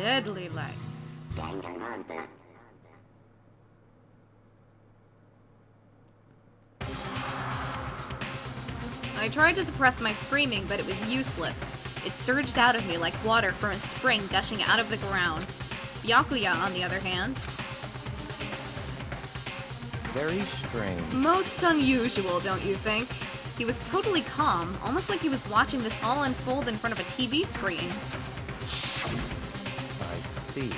deadly life. I tried to suppress my screaming, but it was useless. It surged out of me like water from a spring gushing out of the ground. Byakuya, on the other hand. Very strange. Most unusual, don't you think? He was totally calm, almost like he was watching this all unfold in front of a TV screen. I see.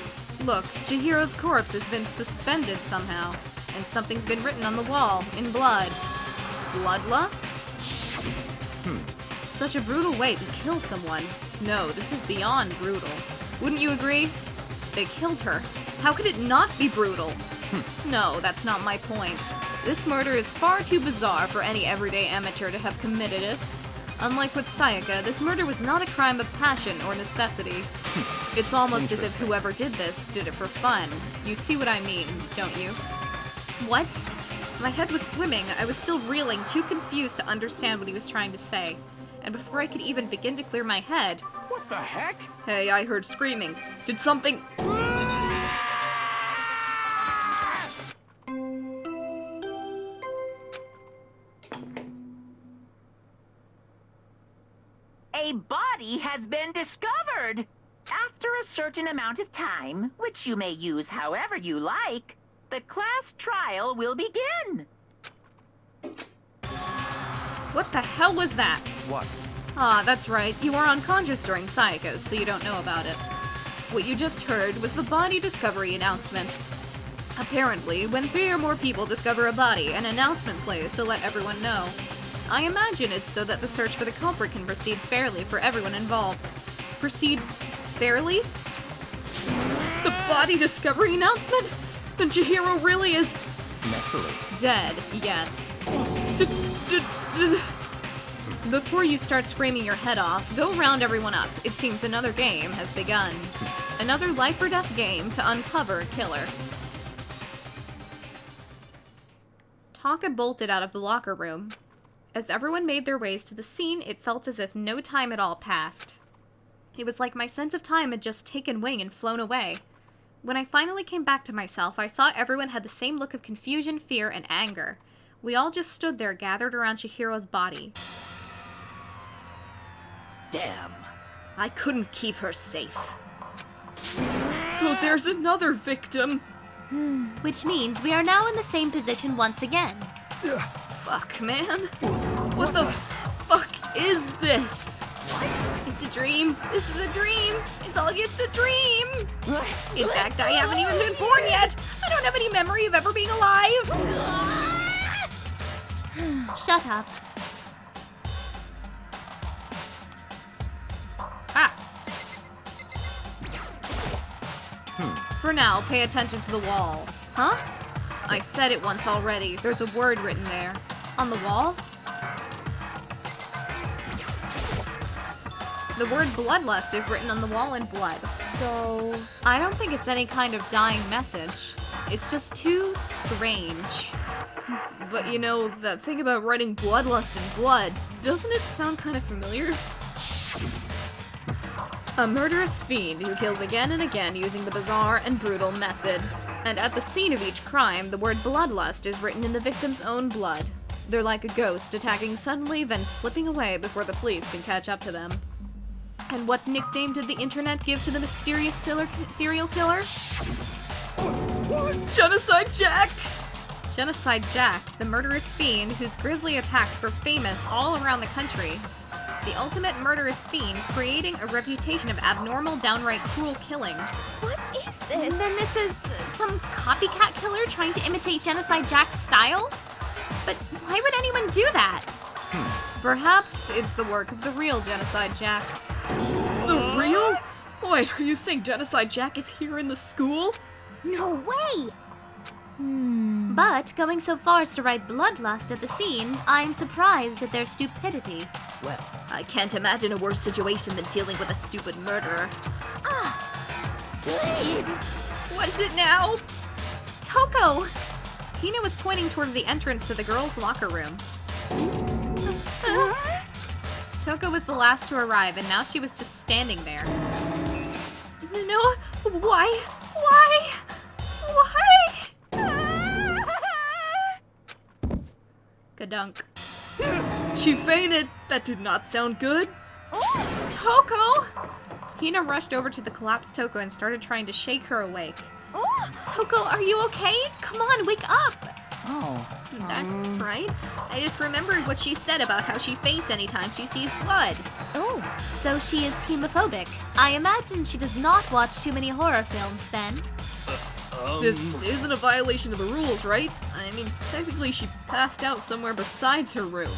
Look, Chihiro's corpse has been suspended somehow, and something's been written on the wall, in blood. Bloodlust? Such a brutal way to kill someone. No, this is beyond brutal. Wouldn't you agree? They killed her. How could it not be brutal? No, that's not my point. This murder is far too bizarre for any everyday amateur to have committed it. Unlike with Sayaka, this murder was not a crime of passion or necessity. It's almost as if whoever did this did it for fun. You see what I mean, don't you? What? My head was swimming. I was still reeling, too confused to understand what he was trying to say. And before I could even begin to clear my head... What the heck? Hey, I heard screaming. Did something... A body has been discovered! After a certain amount of time, which you may use however you like, the class trial will begin. What the hell was that? What? Ah, that's right. You are unconscious during Sayaka's, so you don't know about it. What you just heard was the body discovery announcement. Apparently, when 3 or more people discover a body, an announcement plays to let everyone know. I imagine it's so that the search for the culprit can proceed fairly for everyone involved. Proceed fairly? The body discovery announcement? Then Chihiro really is... Naturally. Dead, yes. Before you start screaming your head off, go round everyone up. It seems another game has begun. Another life or death game to uncover a killer. Taka bolted out of the locker room. As everyone made their ways to the scene, it felt as if no time at all passed. It was like my sense of time had just taken wing and flown away. When I finally came back to myself, I saw everyone had the same look of confusion, fear, and anger. We all just stood there, gathered around Chihiro's body. Damn. I couldn't keep her safe. So there's another victim. Which means we are now in the same position once again. Fuck, man. What the fuck is this? It's a dream. This is a dream. It's all just a dream. In fact, I haven't even been born yet. I don't have any memory of ever being alive. Shut up. Ah. For now, pay attention to the wall. Huh? I said it once already. There's a word written there. On the wall? The word bloodlust is written on the wall in blood. So, I don't think it's any kind of dying message. It's just too strange. But you know, that thing about writing bloodlust in blood, doesn't it sound kind of familiar? A murderous fiend who kills again and again using the bizarre and brutal method. And at the scene of each crime, the word bloodlust is written in the victim's own blood. They're like a ghost, attacking suddenly, then slipping away before the police can catch up to them. And what nickname did the internet give to the mysterious serial killer? Genocide Jack! Genocide Jack, the murderous fiend whose grisly attacks were famous all around the country. The ultimate murderous fiend, creating a reputation of abnormal, downright cruel killings. What is this? And then this is some copycat killer trying to imitate Genocide Jack's style? But why would anyone do that? Perhaps it's the work of the real Genocide Jack. The real? Wait, are you saying Genocide Jack is here in the school? No way! But going so far as to write bloodlust at the scene, I'm surprised at their stupidity. Well, I can't imagine a worse situation than dealing with a stupid murderer. What is it now? Toko! Hina was pointing towards the entrance to the girls' locker room. Toko was the last to arrive, and now she was just standing there. No, Why? Gadunk. She fainted. That did not sound good. Toko! Hina rushed over to the collapsed Toko and started trying to shake her awake. Toko, are you okay? Come on, wake up! Oh. That's right. I just remembered what she said about how she faints anytime she sees blood. Oh, so she is hemophobic. I imagine she does not watch too many horror films then. This isn't a violation of the rules, right? I mean, technically she passed out somewhere besides her room.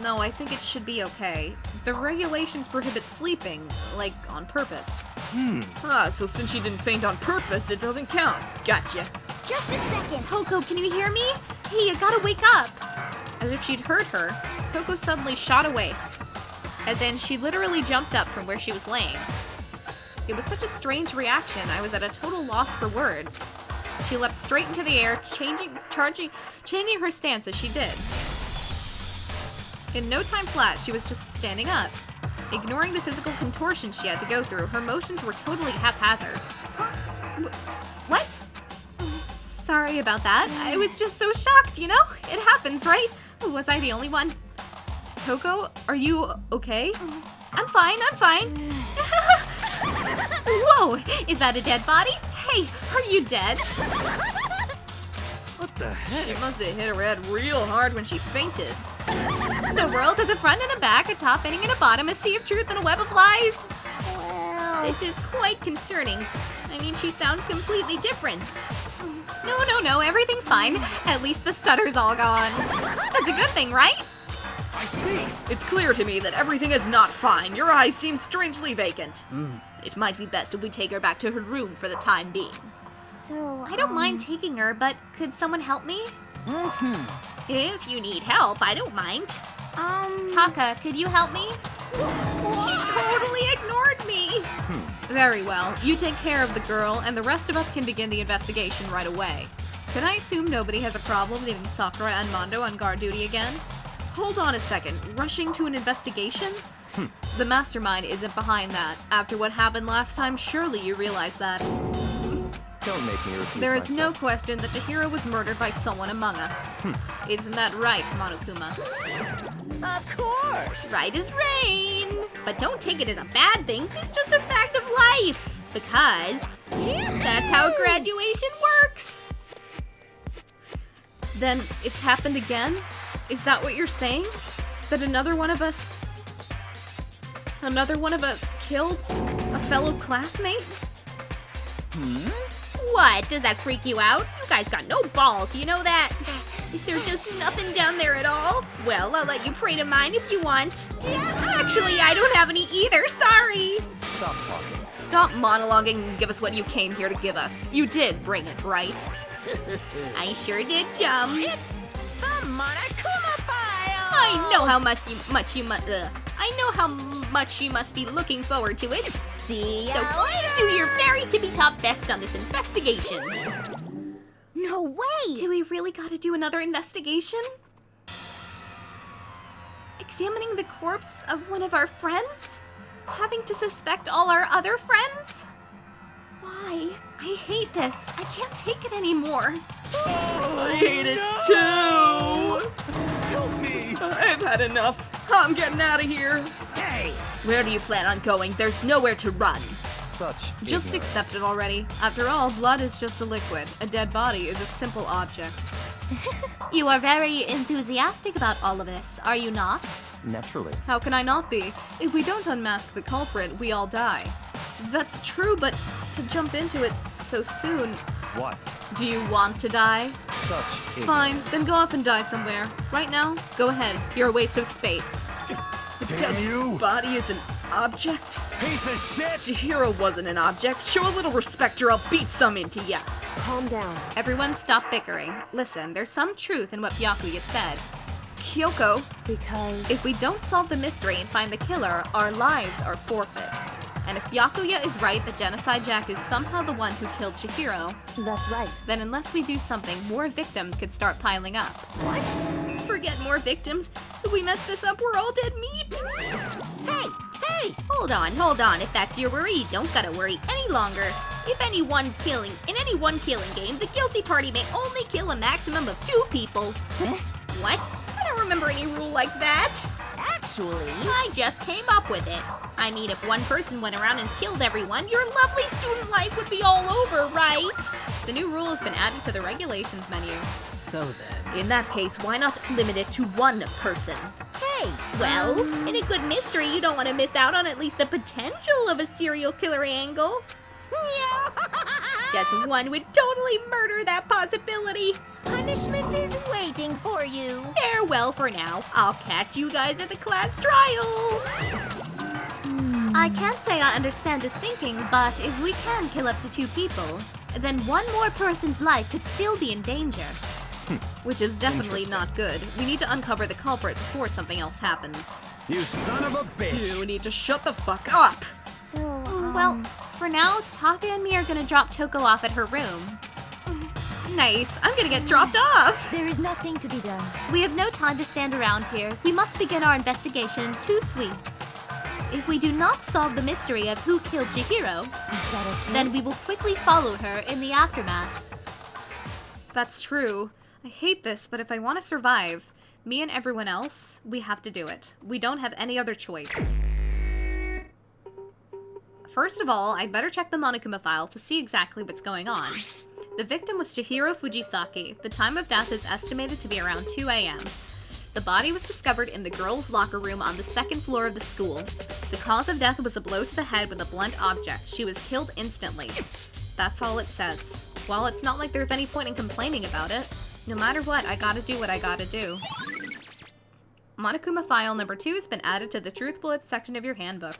No, I think it should be okay. The regulations prohibit sleeping, like, on purpose. So since she didn't faint on purpose, it doesn't count. Gotcha. Just a second. Toko, can you hear me? Hey, you gotta wake up. As if she'd heard her, Toko suddenly shot away. As in, she literally jumped up from where she was laying. It was such a strange reaction, I was at a total loss for words. She leapt straight into the air, changing her stance as she did. In no time flat, she was just standing up. Ignoring the physical contortions she had to go through, her motions were totally haphazard. What? Sorry about that. I was just so shocked, you know? It happens, right? Was I the only one? Toko, are you okay? I'm fine. Whoa, is that a dead body? Hey, are you dead? What the heck? She must have hit her head real hard when she fainted. The world has a front and a back, a top ending and a bottom, a sea of truth and a web of lies. Well, this is quite concerning. I mean, she sounds completely different. No, everything's fine. At least the stutter's all gone. That's a good thing, right? I see. It's clear to me that everything is not fine. Your eyes seem strangely vacant. It might be best if we take her back to her room for the time being. So, I don't mind taking her, but could someone help me? If you need help, I don't mind. Taka, could you help me? She totally ignored me. Very well. You take care of the girl, and the rest of us can begin the investigation right away. Can I assume nobody has a problem leaving Sakura and Mondo on guard duty again? Hold on a second. Rushing to an investigation? The mastermind isn't behind that. After what happened last time, surely you realize that. Don't make me repeat There is no myself. question that Chihiro was murdered by someone among us. Isn't that right, Monokuma? Of course. Right as rain! But don't take it as a bad thing, it's just a fact of life! Because that's how graduation works! Then it's happened again? Is that what you're saying? That another one of us killed a fellow classmate? What? Does that freak you out? You guys got no balls, you know that? Is there just nothing down there at all? Well, I'll let you pray to mine if you want. Yeah, actually, I don't have any either, sorry. Stop talking. Stop monologuing and give us what you came here to give us. You did bring it, right? I sure did, chum. It's the Monokuma file. I know how much you must be looking forward to it. See ya So please do your very tippy-top best on this investigation. No way! Do we really gotta do another investigation? Examining the corpse of one of our friends? Having to suspect all our other friends? Why? I hate this. I can't take it anymore. I hate it too! Help me. I've had enough. I'm getting out of here. Hey. Where do you plan on going? There's nowhere to run. Such Just ignorance. accept it already. After all, blood is just a liquid. A dead body is a simple object. You are very enthusiastic about all of this, are you not? Naturally. How can I not be? If we don't unmask the culprit, we all die. That's true, but to jump into it so soon... What? Do you want to die? Such Fine, ignorance. then go off and die somewhere. Right now, go ahead. You're a waste of space. Damn you. Body is an object? Piece of shit. Chihiro wasn't an object. Show a little respect or I'll beat some into ya. Calm down. Everyone stop bickering. Listen, there's some truth in what Byakuya said. Kyoko, Because... if we don't solve the mystery and find the killer, our lives are forfeit. And if Byakuya is right that Genocide Jack is somehow the one who killed Chihiro, That's right. then unless we do something, more victims could start piling up. What? Forget more victims? If we mess this up, we're all dead meat! Hey! Hold on. If that's your worry, you don't gotta worry any longer. In any one killing game, the guilty party may only kill a maximum of 2 people. What? I don't remember any rule like that. Actually, I just came up with it. I mean, if one person went around and killed everyone, your lovely student life would be all over, right? The new rule has been added to the regulations menu. so then. In that case, why not limit it to 1 person? Hey! Well, in a good mystery, you don't want to miss out on at least the potential of a serial killer angle. Just one would totally murder that possibility. Punishment is waiting for you. Farewell for now. I'll catch you guys at the class trial. I can't say I understand his thinking, but if we can kill up to 2 people, then 1 more person's life could still be in danger. Which is definitely not good. We need to uncover the culprit before something else happens. You son of a bitch! You need to shut the fuck up! So, Well, for now, Taka and me are gonna drop Toko off at her room. Nice, I'm gonna get dropped off! there is nothing to be done. We have no time to stand around here. We must begin our investigation to sweep. If we do not solve the mystery of who killed Chihiro, Is that okay? then we will quickly follow her in the aftermath. That's true. I hate this, but if I want to survive, me and everyone else, we have to do it. We don't have any other choice. First of all, I'd better check the Monokuma file to see exactly what's going on. The victim was Chihiro Fujisaki. The time of death is estimated to be around 2 a.m. The body was discovered in the girls' locker room on the 2nd floor of the school. The cause of death was a blow to the head with a blunt object. She was killed instantly. That's all it says. Well, it's not like there's any point in complaining about it. No matter what, I gotta do what I gotta do. Monokuma file number 2 has been added to the Truth Bullets section of your handbook.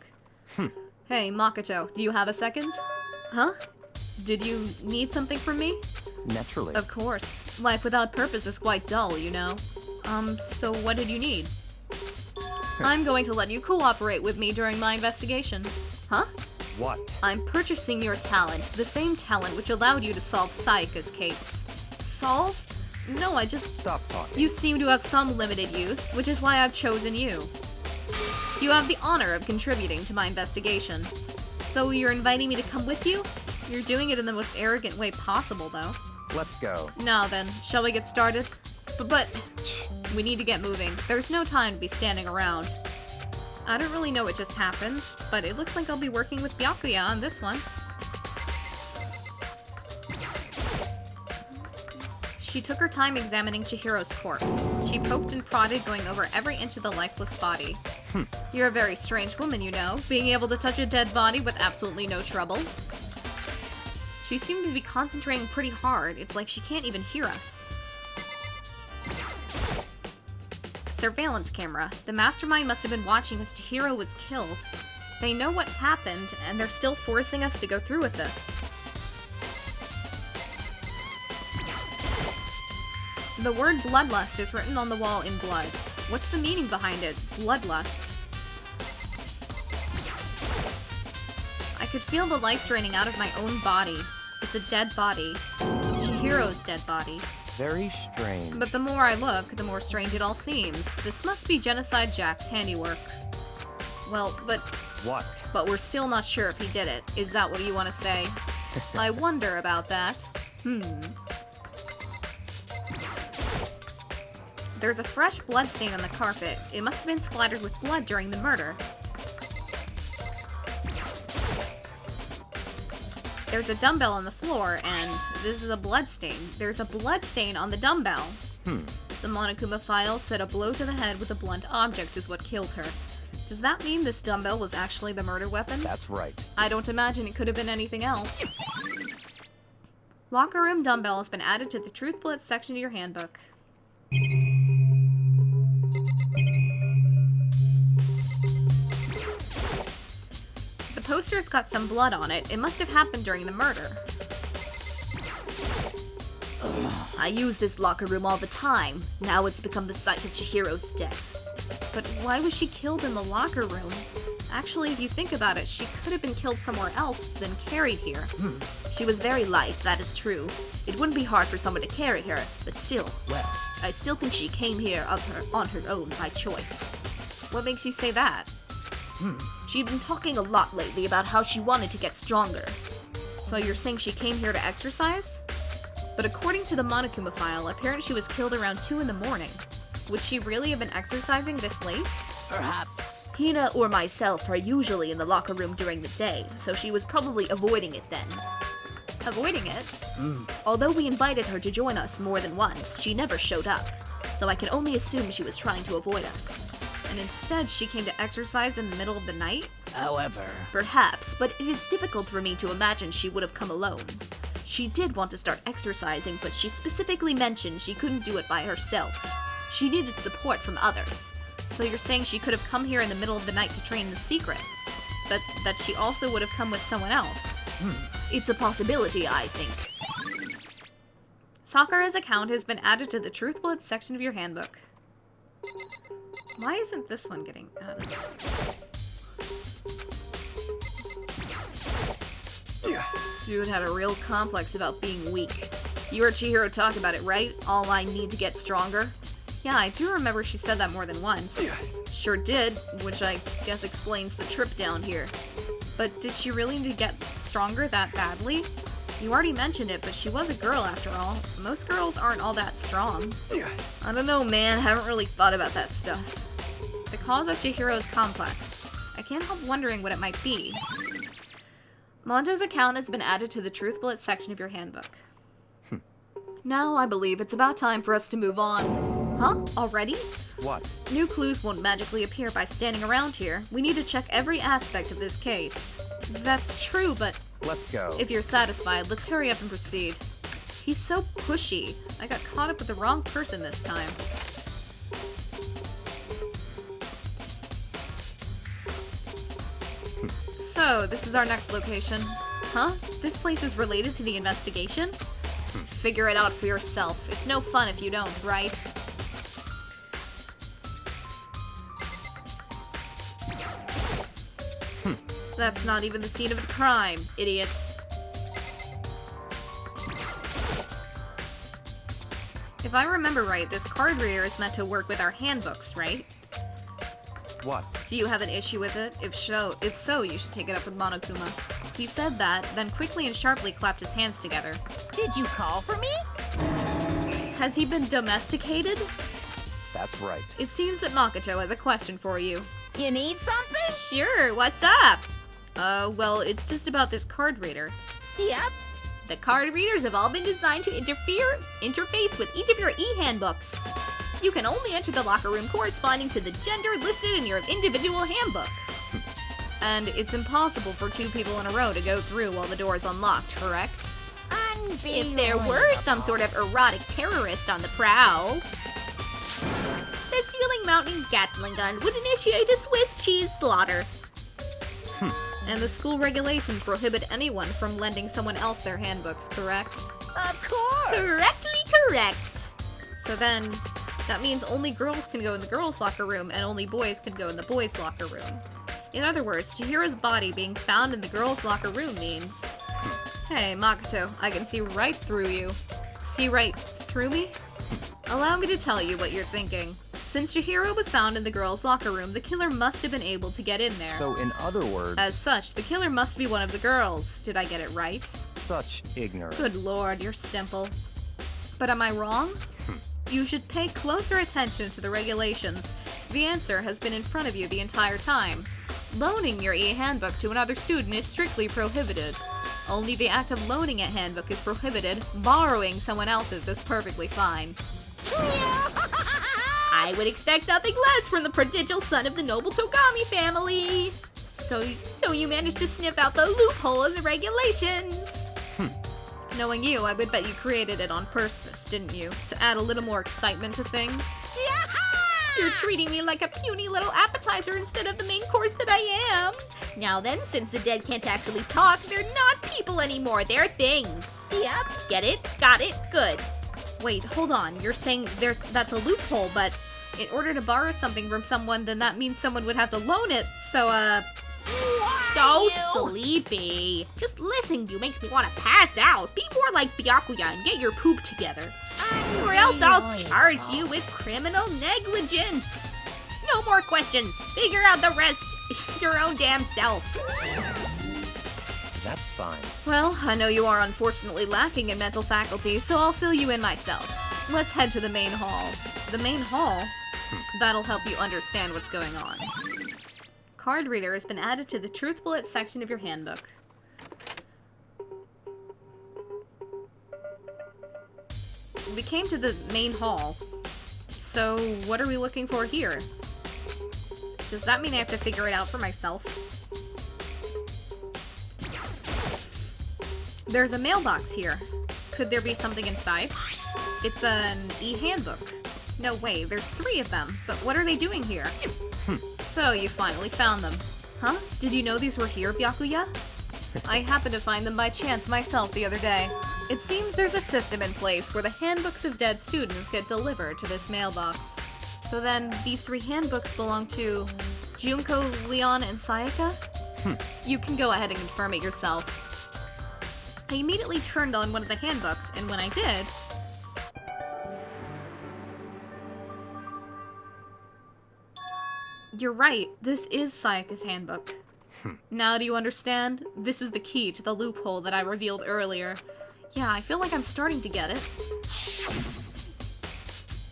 Hey, Makoto, do you have a second? Huh? Did you need something from me? Naturally. Of course. Life without purpose is quite dull, you know. So what did you need? I'm going to let you cooperate with me during my investigation. Huh? What? I'm purchasing your talent, the same talent which allowed you to solve Sayaka's case. Solve? No, I just... Stop talking. You seem to have some limited use, which is why I've chosen you. You have the honor of contributing to my investigation. So you're inviting me to come with you? You're doing it in the most arrogant way possible, though. Let's go. Now then, shall we get started? But we need to get moving. There's no time to be standing around. I don't really know what just happened, but it looks like I'll be working with Byakuya on this one. She took her time examining Chihiro's corpse. She poked and prodded, going over every inch of the lifeless body. You're a very strange woman, you know, being able to touch a dead body with absolutely no trouble. She seemed to be concentrating pretty hard. It's like she can't even hear us. Surveillance camera. The mastermind must have been watching as Chihiro was killed. They know what's happened, and they're still forcing us to go through with this. The word bloodlust is written on the wall in blood. What's the meaning behind it? Bloodlust. I could feel the life draining out of my own body. It's a dead body. Chihiro's dead body. Very strange. But the more I look, the more strange it all seems. This must be Genocide Jack's handiwork. Well, What? but we're still not sure if he did it. Is that what you want to say? I wonder about that. There's a fresh blood stain on the carpet. It must have been splattered with blood during the murder. There's a dumbbell on the floor, and this is a blood stain. There's a blood stain on the dumbbell. The Monokuma file said a blow to the head with a blunt object is what killed her. Does that mean this dumbbell was actually the murder weapon? That's right. I don't imagine it could have been anything else. Locker room dumbbell has been added to the Truth Bullets section of your handbook. The poster's got some blood on it. It must have happened during the murder. I use this locker room all the time. Now it's become the site of Chihiro's death. But why was she killed in the locker room? Actually, if you think about it, she could have been killed somewhere else than carried here. She was very light, that is true. It wouldn't be hard for someone to carry her, but still, well, I still think she came here on her own by choice. What makes you say that? She'd been talking a lot lately about how she wanted to get stronger. So you're saying she came here to exercise? But according to the Monokuma file, apparently she was killed around 2 in the morning. Would she really have been exercising this late? Perhaps. Hina or myself are usually in the locker room during the day, so she was probably avoiding it then. Avoiding it? Although we invited her to join us more than once, she never showed up. So I can only assume she was trying to avoid us. And instead, she came to exercise in the middle of the night? However. Perhaps, but it is difficult for me to imagine she would have come alone. She did want to start exercising, but she specifically mentioned she couldn't do it by herself. She needed support from others. So you're saying she could have come here in the middle of the night to train in secret? That she also would have come with someone else? It's a possibility, I think. Sakura's account has been added to the Truth Blood section of your handbook. Why isn't this one getting added? Dude had a real complex about being weak. You heard Chihiro talk about it, right? All I need to get stronger? Yeah, I do remember she said that more than once. Sure did, which I guess explains the trip down here. But did she really need to get stronger that badly? You already mentioned it, but she was a girl after all. Most girls aren't all that strong. I don't know, man. Haven't really thought about that stuff. The cause of Chihiro's complex. I can't help wondering what it might be. Mondo's account has been added to the Truth Bullet section of your handbook. Now I believe it's about time for us to move on. Huh? Already? What? New clues won't magically appear by standing around here. We need to check every aspect of this case. That's true, but Let's go. if you're satisfied, let's hurry up and proceed. He's so pushy. I got caught up with the wrong person this time. So, this is our next location. Huh? This place is related to the investigation? Figure it out for yourself. It's no fun if you don't, right? That's not even the scene of the crime, idiot. If I remember right, this card reader is meant to work with our handbooks, right? What? Do you have an issue with it? If so, you should take it up with Monokuma. He said that, then quickly and sharply clapped his hands together. Did you call for me? Has he been domesticated? That's right. It seems that Makoto has a question for you. You need something? Sure, what's up? Well, it's just about this card reader. Yep. The card readers have all been designed to interface with each of your e-handbooks. You can only enter the locker room corresponding to the gender listed in your individual handbook. And it's impossible for 2 people in a row to go through while the door is unlocked, correct? If there were some sort of erotic terrorist on the prowl, the ceiling mounting Gatling gun would initiate a Swiss cheese slaughter. And the school regulations prohibit anyone from lending someone else their handbooks, correct? Of course. Correctly correct. So then, that means only girls can go in the girls' locker room and only boys can go in the boys' locker room. In other words, Chihiro's body being found in the girls' locker room means... Hey, Makoto, I can see right through you. See right through me? Allow me to tell you what you're thinking. Since Chihiro was found in the girls' locker room, the killer must have been able to get in there. So in other words... As such, the killer must be one of the girls. Did I get it right? Such ignorance. Good lord, you're simple. But am I wrong? You should pay closer attention to the regulations. The answer has been in front of you the entire time. Loaning your e-handbook to another student is strictly prohibited. Only the act of loaning a handbook is prohibited. Borrowing someone else's is perfectly fine. I would expect nothing less from the prodigal son of the noble Togami family. So you managed to sniff out the loophole in the regulations. Knowing you, I would bet you created it on purpose, didn't you? To add a little more excitement to things? You're treating me like a puny little appetizer instead of the main course that I am. Now then, since the dead can't actually talk, they're not people anymore, they're things. Yep. Get it? Got it? Good. Wait, hold on. You're saying that's a loophole, but in order to borrow something from someone, then that means someone would have to loan it, so, So sleepy. Just listening to you makes me want to pass out. Be more like Byakuya and get your poop together. Or else I'll charge you with criminal negligence. No more questions. Figure out the rest your own damn self. That's fine. Well, I know you are unfortunately lacking in mental faculty, so I'll fill you in myself. Let's head to the main hall. The main hall? That'll help you understand what's going on. Card reader has been added to the truth bullet section of your handbook. We came to the main hall. So, what are we looking for here? Does that mean I have to figure it out for myself? There's a mailbox here. Could there be something inside? It's an e-handbook. No way, there's 3 of them. But what are they doing here? So, you finally found them. Huh? Did you know these were here, Byakuya? I happened to find them by chance myself the other day. It seems there's a system in place where the handbooks of dead students get delivered to this mailbox. So then, these 3 handbooks belong to Junko, Leon, and Sayaka? You can go ahead and confirm it yourself. I immediately turned on one of the handbooks, and when I did... You're right, this is Sayaka's handbook. Now do you understand? This is the key to the loophole that I revealed earlier. Yeah, I feel like I'm starting to get it.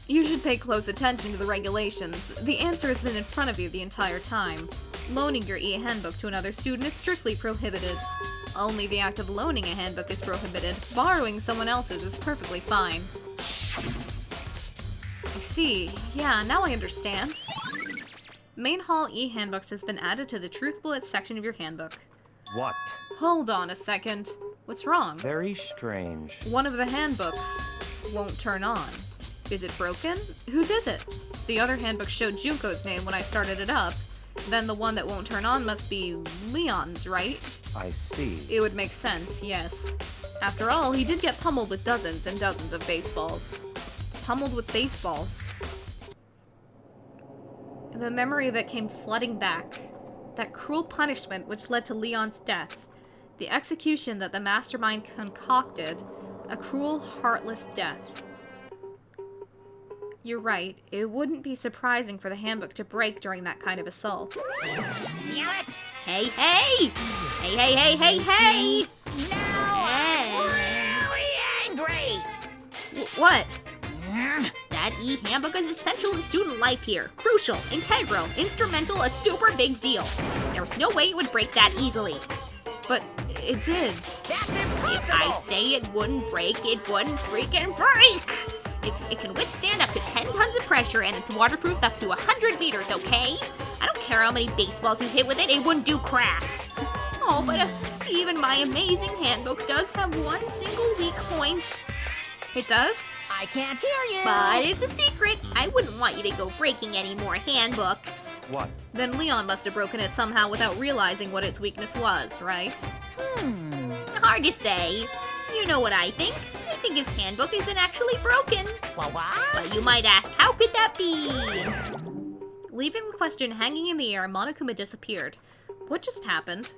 You should pay close attention to the regulations. The answer has been in front of you the entire time. Loaning your e-handbook to another student is strictly prohibited. Only the act of loaning a handbook is prohibited. Borrowing someone else's is perfectly fine. I see. Yeah, now I understand. Main Hall e-handbooks has been added to the Truth Bullet section of your handbook. What? Hold on a second. What's wrong? Very strange. One of the handbooks won't turn on. Is it broken? Whose is it? The other handbook showed Junko's name when I started it up. Then the one that won't turn on must be Leon's, right? I see. It would make sense, yes. After all, he did get pummeled with dozens and dozens of baseballs. Pummeled with baseballs. The memory of it came flooding back. That cruel punishment which led to Leon's death. The execution that the mastermind concocted. A cruel, heartless death. You're right. It wouldn't be surprising for the handbook to break during that kind of assault. Damn it! Hey, hey! Hey, hey, hey, hey, hey! Now I'm really angry! What? That e-handbook is essential to student life here. Crucial, integral, instrumental, a super big deal. There's no way it would break that easily. But it did. That's impossible! If I say it wouldn't break, it wouldn't freaking break! If it can withstand up to 10 tons of pressure and it's waterproof up to 100 meters, okay? I don't care how many baseballs you hit with it, it wouldn't do crap. Oh, but even my amazing handbook does have one single weak point. It does? I can't hear you! But it's a secret. I wouldn't want you to go breaking any more handbooks. What? Then Leon must have broken it somehow without realizing what its weakness was, right? Hard to say. You know what I think. I think his handbook isn't actually broken. What? But you might ask, how could that be? Leaving the question hanging in the air, Monokuma disappeared. What just happened?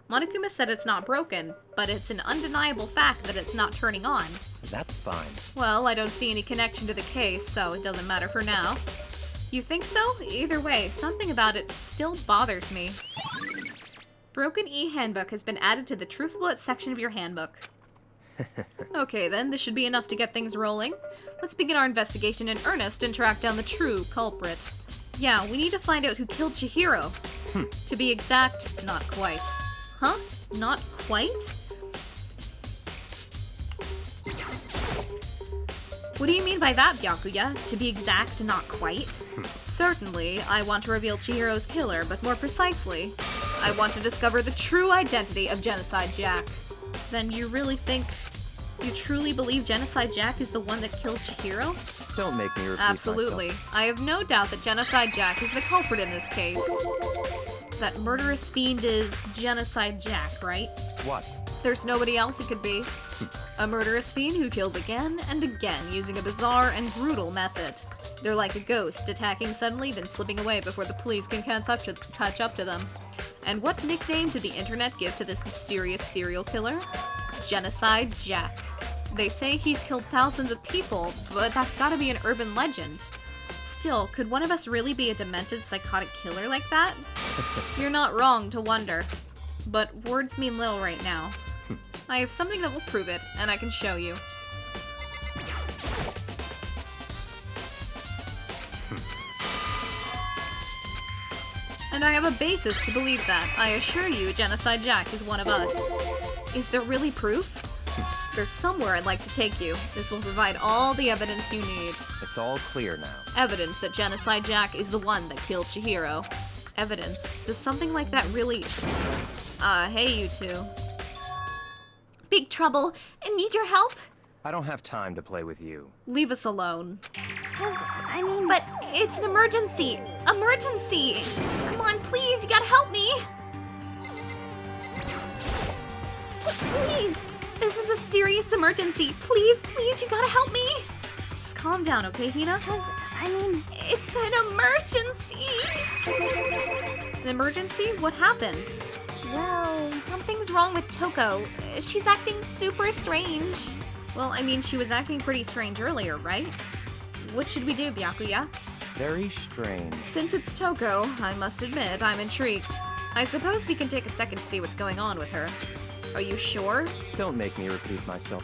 Monokuma said it's not broken, but it's an undeniable fact that it's not turning on. That's fine. Well, I don't see any connection to the case, so it doesn't matter for now. You think so? Either way, something about it still bothers me. Broken e-handbook has been added to the Truth Bullet section of your handbook. Okay then, this should be enough to get things rolling. Let's begin our investigation in earnest and track down the true culprit. Yeah, we need to find out who killed Chihiro. To be exact, not quite. Huh? Not quite? What do you mean by that, Byakuya? To be exact, not quite? Certainly, I want to reveal Chihiro's killer, but more precisely, I want to discover the true identity of Genocide Jack. Then you really think... You truly believe Genocide Jack is the one that killed Chihiro? Don't make me repeat Absolutely. myself. I have no doubt that Genocide Jack is the culprit in this case. That murderous fiend is Genocide Jack, right? What? There's nobody else it could be. A murderous fiend who kills again and again using a bizarre and brutal method. They're like a ghost, attacking suddenly then slipping away before the police can catch up to them. And what nickname did the internet give to this mysterious serial killer? Genocide Jack. They say he's killed thousands of people, but that's gotta be an urban legend. Still, could one of us really be a demented, psychotic killer like that? You're not wrong to wonder. but words mean little right now. I have something that will prove it, and I can show you. And I have a basis to believe that. I assure you, Genocide Jack is one of us. Is there really proof? There's somewhere I'd like to take you. This will provide all the evidence you need. It's all clear now. Evidence that Genocide Jack is the one that killed Chihiro. Evidence. Does something like that really... hey you two. Big trouble. And need your help? I don't have time to play with you. Leave us alone. But it's an emergency. Emergency! Come on, please, you gotta help me! Please! This is a serious emergency. Please, you gotta help me! Just calm down, okay, Hina? It's an emergency! An emergency? What happened? Well, something's wrong with Toko. She's acting super strange. Well, I mean, she was acting pretty strange earlier, right? What should we do, Byakuya? Very strange. Since it's Toko, I must admit, I'm intrigued. I suppose we can take a second to see what's going on with her. Are you sure? Don't make me repeat myself.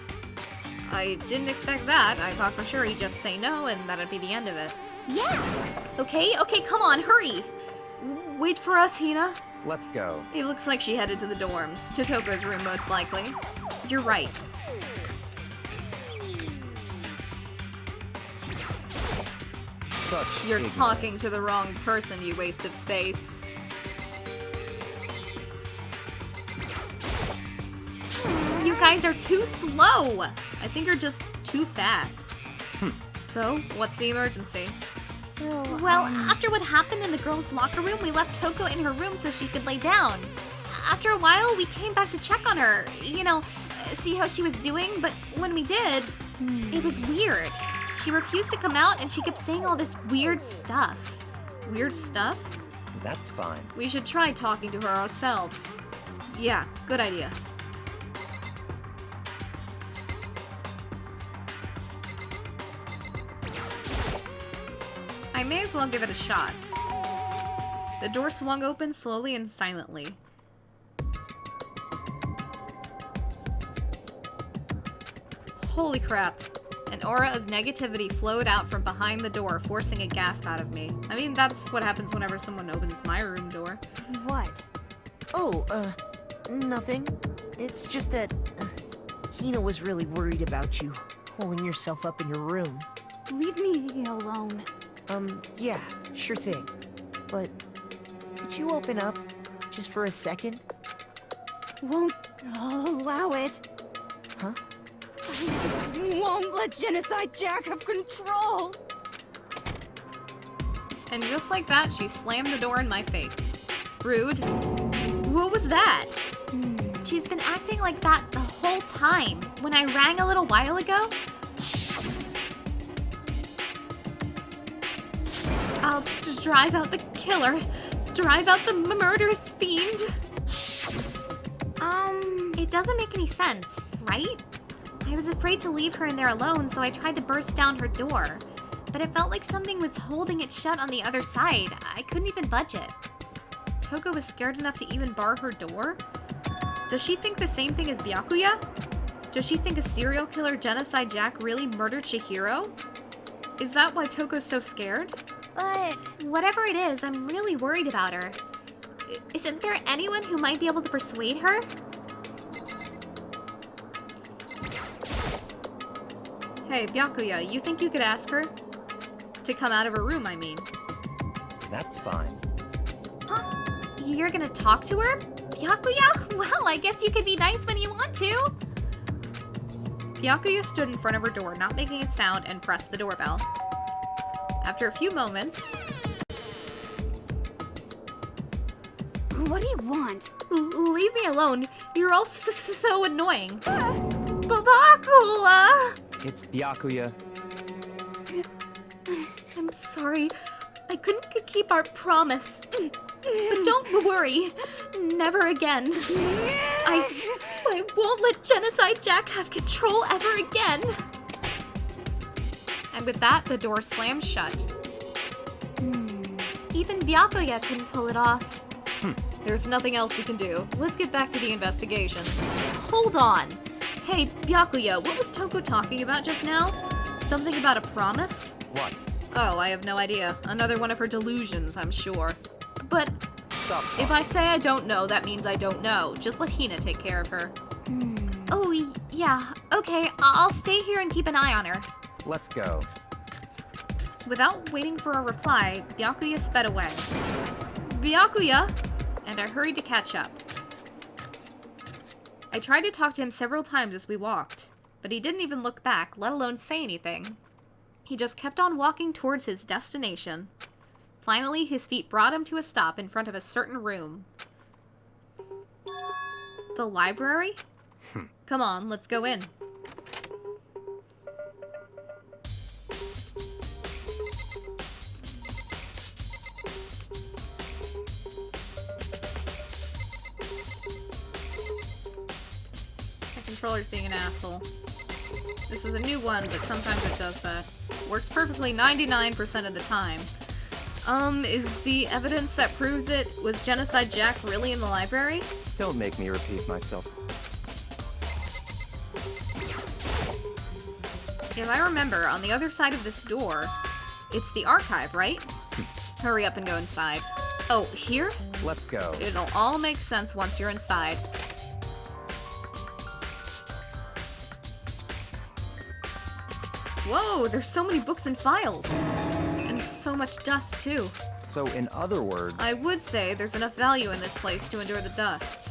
I didn't expect that. I thought for sure he'd just say no and that'd be the end of it. Yeah! Okay, come on, hurry! Wait for us, Hina. Let's go. It looks like she headed to the dorms. To Toko's room, most likely. You're right. Such You're ignorance. talking to the wrong person, you waste of space. You guys are too slow! I think you're just too fast. So, what's the emergency? Well, after what happened in the girls' locker room, we left Toko in her room so she could lay down. After a while, we came back to check on her, see how she was doing, but when we did, it was weird. She refused to come out and she kept saying all this weird stuff. Weird stuff? That's fine. We should try talking to her ourselves. Yeah, good idea. I may as well give it a shot. The door swung open slowly and silently. Holy crap. An aura of negativity flowed out from behind the door, forcing a gasp out of me. I mean, that's what happens whenever someone opens my room door. What? Oh, nothing. It's just that Hina was really worried about you, holding yourself up in your room. Leave me alone. Yeah, sure thing. But could you open up just for a second? Won't allow it. Huh? I won't let Genocide Jack have control. And just like that, she slammed the door in my face. Rude. What was that? She's been acting like that the whole time. When I rang a little while ago, I'll just drive out the killer. Drive out the murderous fiend. It doesn't make any sense, right? I was afraid to leave her in there alone, so I tried to burst down her door. But it felt like something was holding it shut on the other side. I couldn't even budge it. Toko was scared enough to even bar her door? Does she think the same thing as Byakuya? Does she think a serial killer Genocide Jack really murdered Chihiro? Is that why Toko's so scared? But whatever it is, I'm really worried about her. Isn't there anyone who might be able to persuade her? Hey, Byakuya, you think you could ask her? To come out of her room, I mean. That's fine. Huh? You're gonna talk to her? Byakuya? Well, I guess you could be nice when you want to. Byakuya stood in front of her door, not making a sound, and pressed the doorbell. After a few moments... What do you want? Leave me alone. You're all so annoying. Babakula! It's Byakuya. I'm sorry. I couldn't keep our promise. But don't worry. Never again. I won't let Genocide Jack have control ever again. And with that, the door slammed shut. Even Byakuya couldn't pull it off. There's nothing else we can do. Let's get back to the investigation. Hold on! Hey, Byakuya, what was Toko talking about just now? Something about a promise? What? Oh, I have no idea. Another one of her delusions, I'm sure. But Stop if talking. I say I don't know, that means I don't know. Just let Hina take care of her. Oh, yeah. Okay, I'll stay here and keep an eye on her. Let's go. Without waiting for a reply, Byakuya sped away. Byakuya! And I hurried to catch up. I tried to talk to him several times as we walked, but he didn't even look back, let alone say anything. He just kept on walking towards his destination. Finally, his feet brought him to a stop in front of a certain room. The library? Come on, let's go in. My controller's being an asshole. This is a new one, but sometimes it does that. Works perfectly 99% of the time. Is the evidence that proves it was Genocide Jack really in the library? Don't make me repeat myself. If I remember, on the other side of this door, it's the archive, right? Hurry up and go inside. Oh, here? Let's go. It'll all make sense once you're inside. Whoa, there's so many books and files. And so much dust, too. So, in other words, I would say there's enough value in this place to endure the dust.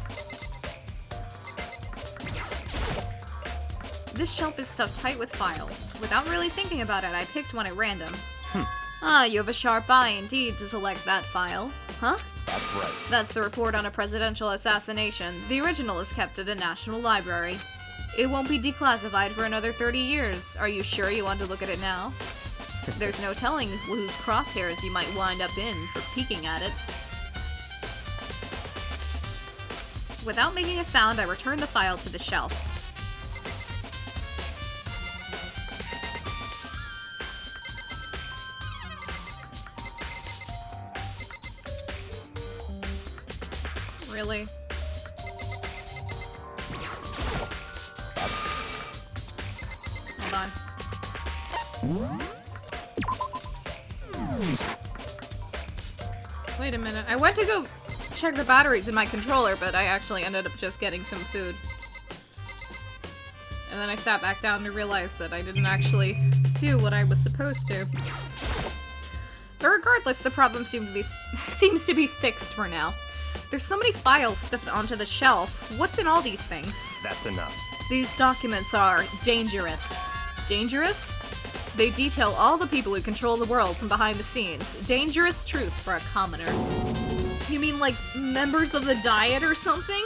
This shelf is stuffed tight with files. Without really thinking about it, I picked one at random. Ah, you have a sharp eye indeed to select that file. Huh? that's right. That's the report on a presidential assassination. The original is kept at a national library. It won't be declassified for another 30 years. Are you sure you want to look at it now? There's no telling whose crosshairs you might wind up in for peeking at it. Without making a sound, I returned the file to the shelf. Really? Hold on. Wait a minute. I went to go check the batteries in my controller, but I actually ended up just getting some food. And then I sat back down to realize that I didn't actually do what I was supposed to. But regardless, the problem seems to be fixed for now. There's so many files stuffed onto the shelf. What's in all these things? That's enough. These documents are dangerous. Dangerous? They detail all the people who control the world from behind the scenes. Dangerous truth for a commoner. You mean like members of the Diet or something?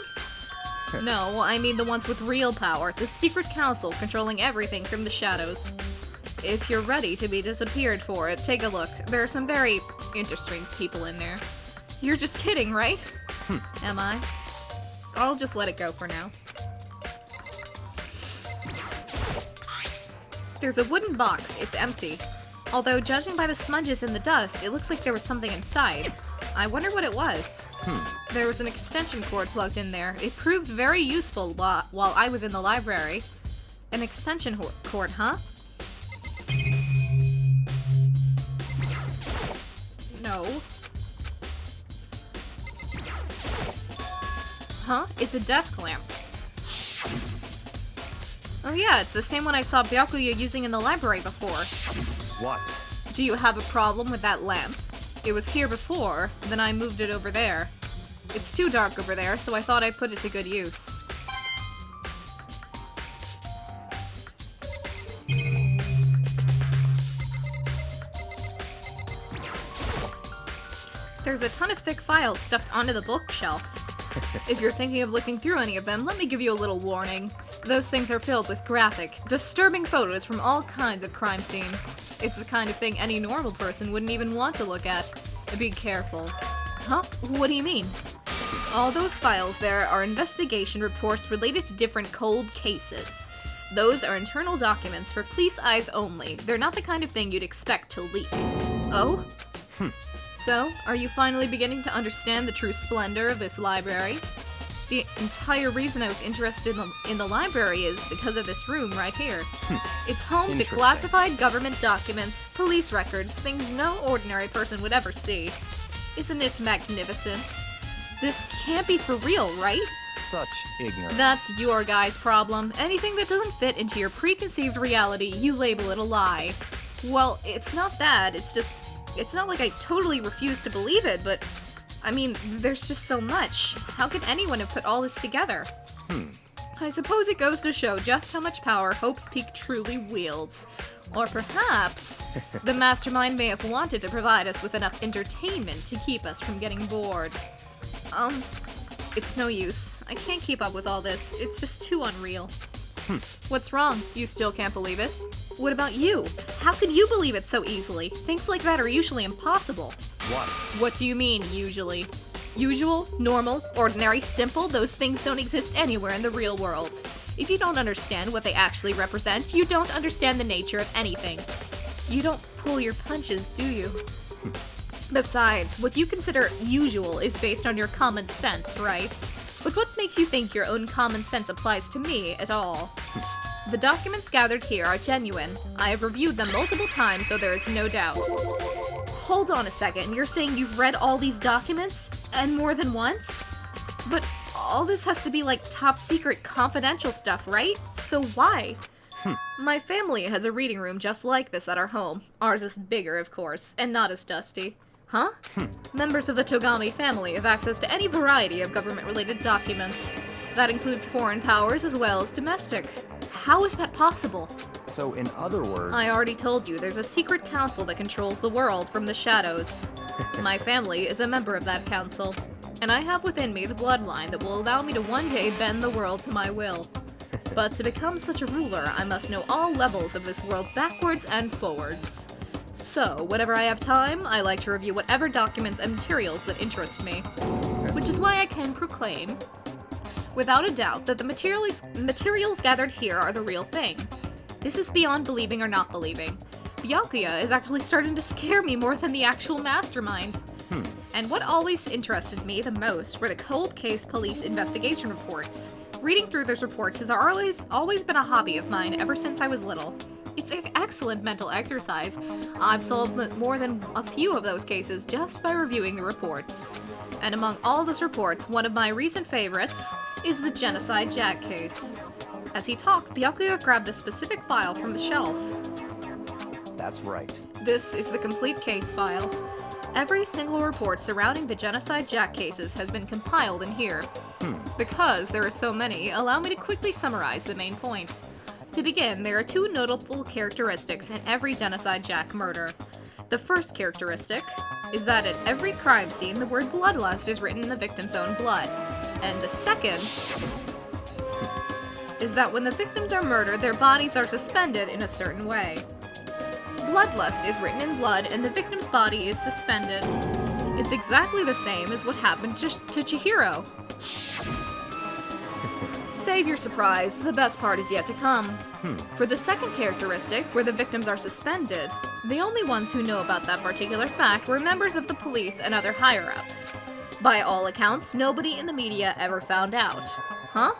No, I mean the ones with real power. The secret council controlling everything from the shadows. If you're ready to be disappeared for it, take a look. There are some very interesting people in there. You're just kidding, right? Am I? I'll just let it go for now. There's a wooden box. It's empty. Although, judging by the smudges and the dust, it looks like there was something inside. I wonder what it was. There was an extension cord plugged in there. It proved very useful while I was in the library. An extension cord, huh? No. Huh? It's a desk lamp. Oh yeah, it's the same one I saw Byakuya using in the library before. What? Do you have a problem with that lamp? It was here before, then I moved it over there. It's too dark over there, so I thought I'd put it to good use. There's a ton of thick files stuffed onto the bookshelf. If you're thinking of looking through any of them, let me give you a little warning. Those things are filled with graphic, disturbing photos from all kinds of crime scenes. It's the kind of thing any normal person wouldn't even want to look at. Be careful. Huh? What do you mean? All those files there are investigation reports related to different cold cases. Those are internal documents for police eyes only. They're not the kind of thing you'd expect to leak. Oh? So, are you finally beginning to understand the true splendor of this library? The entire reason I was interested in the library is because of this room right here. It's home to Interesting. classified government documents, police records, things no ordinary person would ever see. Isn't it magnificent? This can't be for real, right? Such ignorance. That's your guy's problem. Anything that doesn't fit into your preconceived reality, you label it a lie. Well, it's not that, it's not like I totally refuse to believe it, but I mean, there's just so much. How could anyone have put all this together? I suppose it goes to show just how much power Hope's Peak truly wields. Or perhaps the mastermind may have wanted to provide us with enough entertainment to keep us from getting bored. It's no use. I can't keep up with all this. It's just too unreal. What's wrong? You still can't believe it? What about you? How can you believe it so easily? Things like that are usually impossible. What? What do you mean, usually? Usual, normal, ordinary, simple, those things don't exist anywhere in the real world. If you don't understand what they actually represent, you don't understand the nature of anything. You don't pull your punches, do you? Besides, what you consider usual is based on your common sense, right? But what makes you think your own common sense applies to me at all? The documents gathered here are genuine. I have reviewed them multiple times, so there is no doubt. Hold on a second, you're saying you've read all these documents? And more than once? But all this has to be like top secret confidential stuff, right? So why? My family has a reading room just like this at our home. Ours is bigger, of course, and not as dusty. Huh? Members of the Togami family have access to any variety of government-related documents. That includes foreign powers as well as domestic. How is that possible? So in other words... I already told you, there's a secret council that controls the world from the shadows. My family is a member of that council, and I have within me the bloodline that will allow me to one day bend the world to my will. But to become such a ruler, I must know all levels of this world backwards and forwards. So, whenever I have time, I like to review whatever documents and materials that interest me. Which is why I can proclaim, without a doubt, that the materials gathered here are the real thing. This is beyond believing or not believing. Byakuya is actually starting to scare me more than the actual mastermind. And what always interested me the most were the cold case police investigation reports. Reading through those reports has always been a hobby of mine ever since I was little. It's an excellent mental exercise. I've solved more than a few of those cases just by reviewing the reports. And among all those reports, one of my recent favorites is the Genocide Jack case. As he talked, Byakuya grabbed a specific file from the shelf. That's right. This is the complete case file. Every single report surrounding the Genocide Jack cases has been compiled in here. Because there are so many, allow me to quickly summarize the main point. To begin, there are two notable characteristics in every Genocide Jack murder. The first characteristic is that at every crime scene, the word bloodlust is written in the victim's own blood. And the second is that when the victims are murdered, their bodies are suspended in a certain way. Bloodlust is written in blood, and the victim's body is suspended. It's exactly the same as what happened to Chihiro. Save your surprise, the best part is yet to come. For the second characteristic, where the victims are suspended, the only ones who know about that particular fact were members of the police and other higher-ups. By all accounts, nobody in the media ever found out. Huh?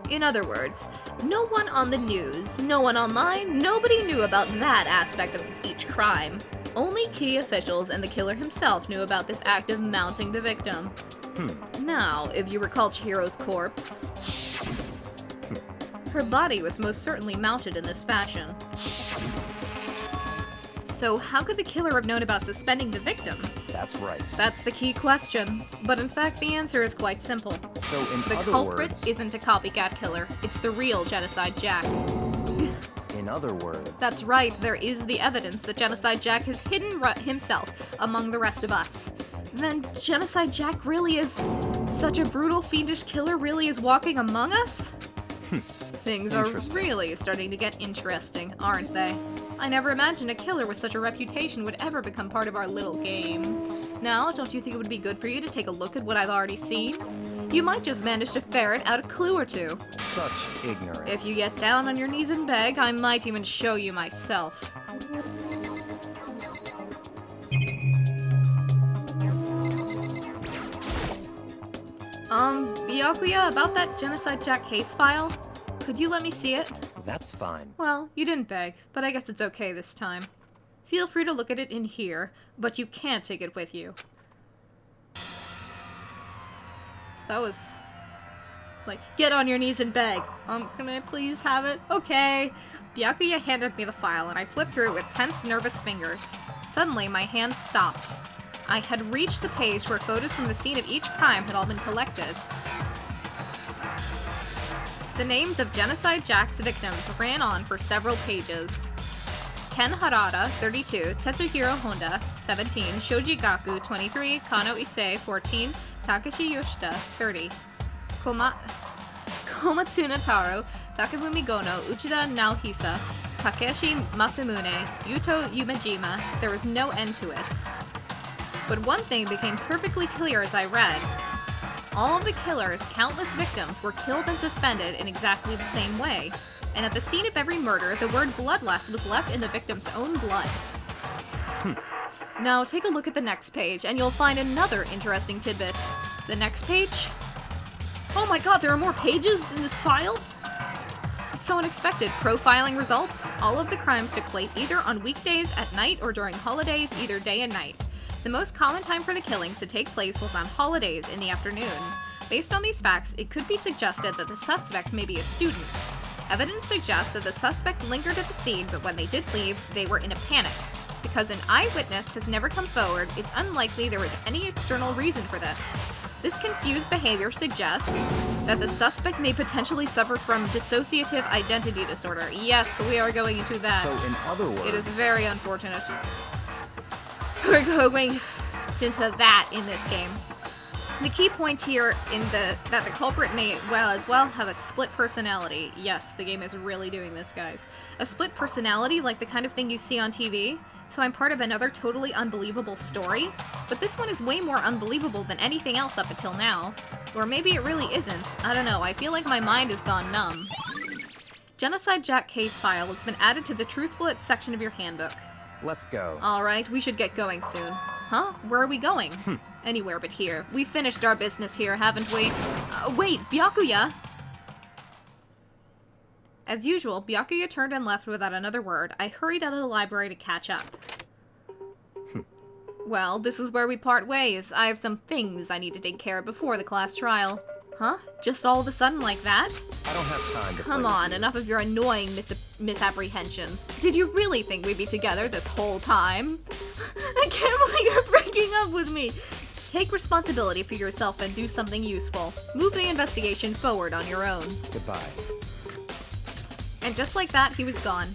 In other words, no one on the news, no one online, nobody knew about that aspect of each crime. Only key officials and the killer himself knew about this act of mounting the victim. Now, if you recall Chihiro's corpse, her body was most certainly mounted in this fashion. So how could the killer have known about suspending the victim? That's right. That's the key question. But in fact, the answer is quite simple. So in The other culprit words... isn't a copycat killer. It's the real Genocide Jack. In other words... That's right, there is the evidence that Genocide Jack has hidden himself among the rest of us. Then Genocide Jack really is... such a brutal, fiendish killer really is walking among us? Things are really starting to get interesting, aren't they? I never imagined a killer with such a reputation would ever become part of our little game. Now, don't you think it would be good for you to take a look at what I've already seen? You might just manage to ferret out a clue or two. Such ignorance. If you get down on your knees and beg, I might even show you myself. Byakuya, about that Genocide Jack case file, could you let me see it? That's fine. Well, you didn't beg, but I guess it's okay this time. Feel free to look at it in here, but you can't take it with you. That was... like, get on your knees and beg. Can I please have it? Okay. Byakuya handed me the file, and I flipped through it with tense, nervous fingers. Suddenly, my hands stopped. I had reached the page where photos from the scene of each crime had all been collected. The names of Genocide Jack's victims ran on for several pages. Ken Harada, 32, Tetsuhiro Honda, 17, Shoji Gaku, 23, Kano Issei, 14, Takashi Yoshida, 30, Komatsuna Taro, Takafumi Gono, Uchida Naohisa, Takeshi Masamune, Yuto Yumejima. There was no end to it. But one thing became perfectly clear as I read. All of the killer's countless victims were killed and suspended in exactly the same way. And at the scene of every murder, the word bloodlust was left in the victim's own blood. Now take a look at the next page, and you'll find another interesting tidbit. The next page? Oh my god, there are more pages in this file? It's so unexpected. Profiling results. All of the crimes took place either on weekdays at night or during holidays, either day and night. The most common time for the killings to take place was on holidays in the afternoon. Based on these facts, it could be suggested that the suspect may be a student. Evidence suggests that the suspect lingered at the scene, but when they did leave, they were in a panic. Because an eyewitness has never come forward, it's unlikely there was any external reason for this. This confused behavior suggests that the suspect may potentially suffer from dissociative identity disorder. Yes, we are going into that. So in other words... It is very unfortunate. We're going into that in this game. The key point here that the culprit may as well have a split personality. Yes, the game is really doing this, guys. A split personality, like the kind of thing you see on TV. So I'm part of another totally unbelievable story, but this one is way more unbelievable than anything else up until now. Or maybe it really isn't. I don't know, I feel like my mind has gone numb. Genocide Jack case file has been added to the Truth Bullets section of your handbook. Let's go. Alright, we should get going soon. Huh? Where are we going? Anywhere but here. We finished our business here, haven't we? Wait, Byakuya! As usual, Byakuya turned and left without another word. I hurried out of the library to catch up. Well, this is where we part ways. I have some things I need to take care of before the class trial. Huh? Just all of a sudden like that? I don't have time to Come on, enough of your annoying misapprehensions. Did you really think we'd be together this whole time? I can't believe you're breaking up with me! Take responsibility for yourself and do something useful. Move the investigation forward on your own. Goodbye. And just like that, he was gone.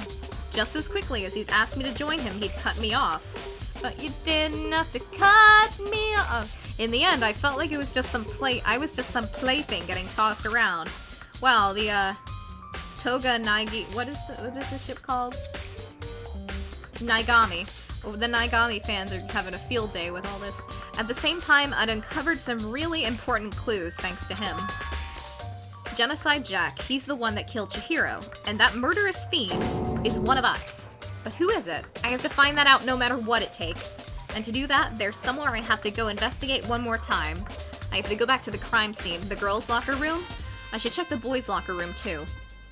Just as quickly as he'd asked me to join him, he'd cut me off. But you didn't have to cut me off. In the end, I felt like it was just some plaything getting tossed around. Wow, the, Toga Naigi... What is the ship called? Naigami. Oh, the Naigami fans are having a field day with all this. At the same time, I'd uncovered some really important clues thanks to him. Genocide Jack, he's the one that killed Chihiro, and that murderous fiend is one of us. But who is it? I have to find that out no matter what it takes. And to do that, there's somewhere I have to go investigate one more time. I have to go back to the crime scene, the girls' locker room. I should check the boys' locker room too.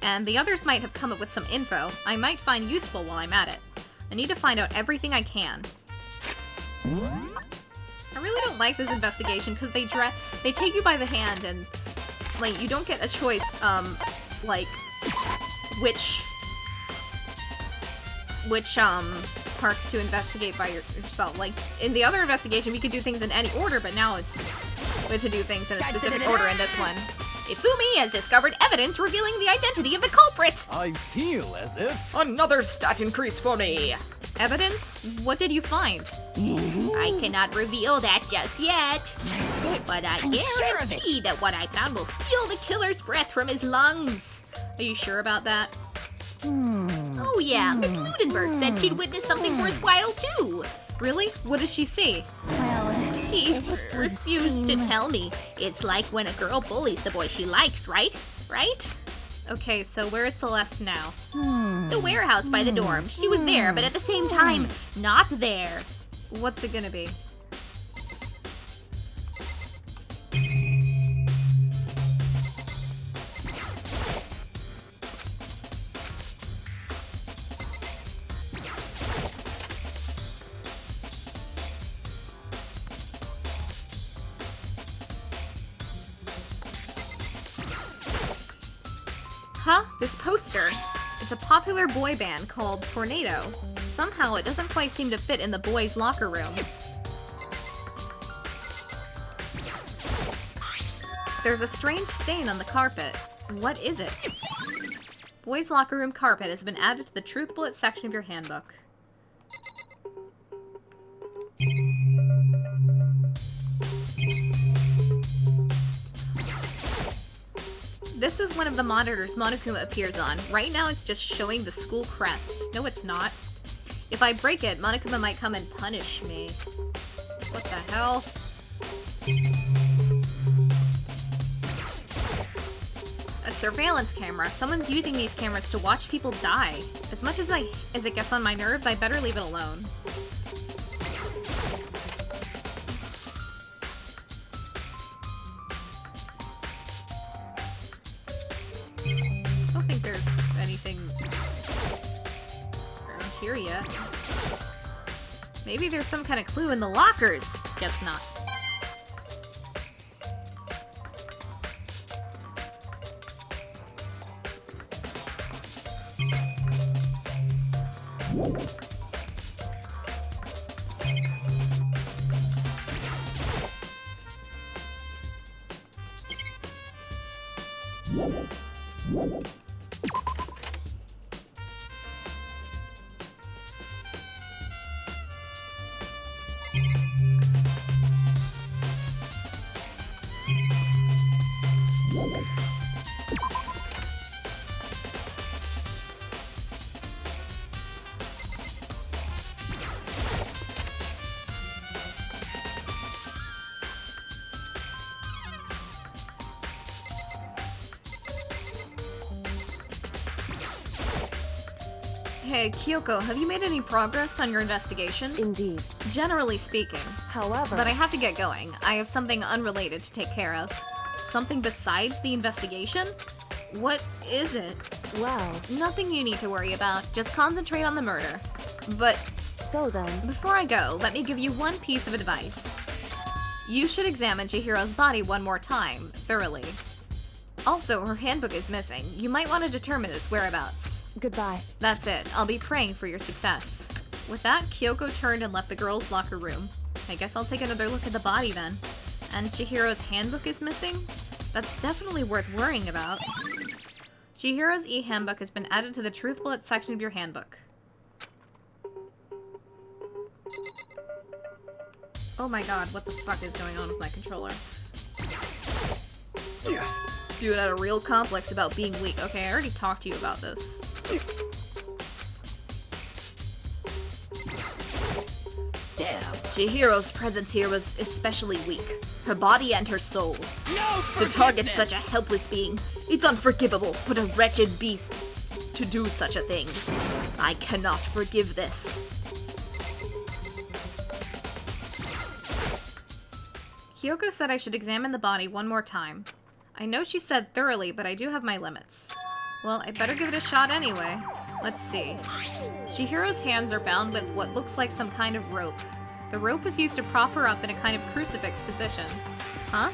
And the others might have come up with some info I might find useful while I'm at it. I need to find out everything I can. I really don't like this investigation because they take you by the hand and like you don't get a choice like which parts to investigate by yourself. Like in the other investigation we could do things in any order, but now it's we have to do things in a specific order in this one. Ifumi has discovered evidence revealing the identity of the culprit! I feel as if... Another stat increase for me! Evidence? What did you find? I cannot reveal that just yet. But I guarantee that what I found will steal the killer's breath from his lungs. Are you sure about that? Oh yeah, Miss Ludenberg said she'd witnessed something worthwhile too. Really? What did she see? Well, She refused to tell me. It's like when a girl bullies the boy she likes, right? Right? Okay, so where is Celeste now? The warehouse by the dorm. She was there, but at the same time, not there. What's it gonna be? Huh? This poster. It's a popular boy band called Tornado. Somehow it doesn't quite seem to fit in the boys' locker room. There's a strange stain on the carpet. What is it? Boys' locker room carpet has been added to the Truth Bullet section of your handbook. This is one of the monitors Monokuma appears on. Right now it's just showing the school crest. No, it's not. If I break it, Monokuma might come and punish me. What the hell? A surveillance camera. Someone's using these cameras to watch people die. As much as it gets on my nerves, I better leave it alone. I don't think there's anything around here yet. Maybe there's some kind of clue in the lockers. Guess not. Hey, Kyoko, have you made any progress on your investigation? Indeed. Generally speaking. However... But I have to get going. I have something unrelated to take care of. Something besides the investigation? What is it? Well... Nothing you need to worry about. Just concentrate on the murder. But... So then... Before I go, let me give you one piece of advice. You should examine Chihiro's body one more time, thoroughly. Also, her handbook is missing. You might want to determine its whereabouts. Goodbye. That's it. I'll be praying for your success. With that, Kyoko turned and left the girls' locker room. I guess I'll take another look at the body then. And Chihiro's handbook is missing? That's definitely worth worrying about. Chihiro's e-handbook has been added to the Truth Bullet section of your handbook. Oh my god, what the fuck is going on with my controller? Dude had a real complex about being weak. Okay, I already talked to you about this. Damn. Chihiro's presence here was especially weak. Her body and her soul. No to target such a helpless being, it's unforgivable for a wretched beast to do such a thing. I cannot forgive this. Kyoko said I should examine the body one more time. I know she said thoroughly, but I do have my limits. Well, I better give it a shot anyway. Let's see. Chihiro's hands are bound with what looks like some kind of rope. The rope was used to prop her up in a kind of crucifix position. Huh?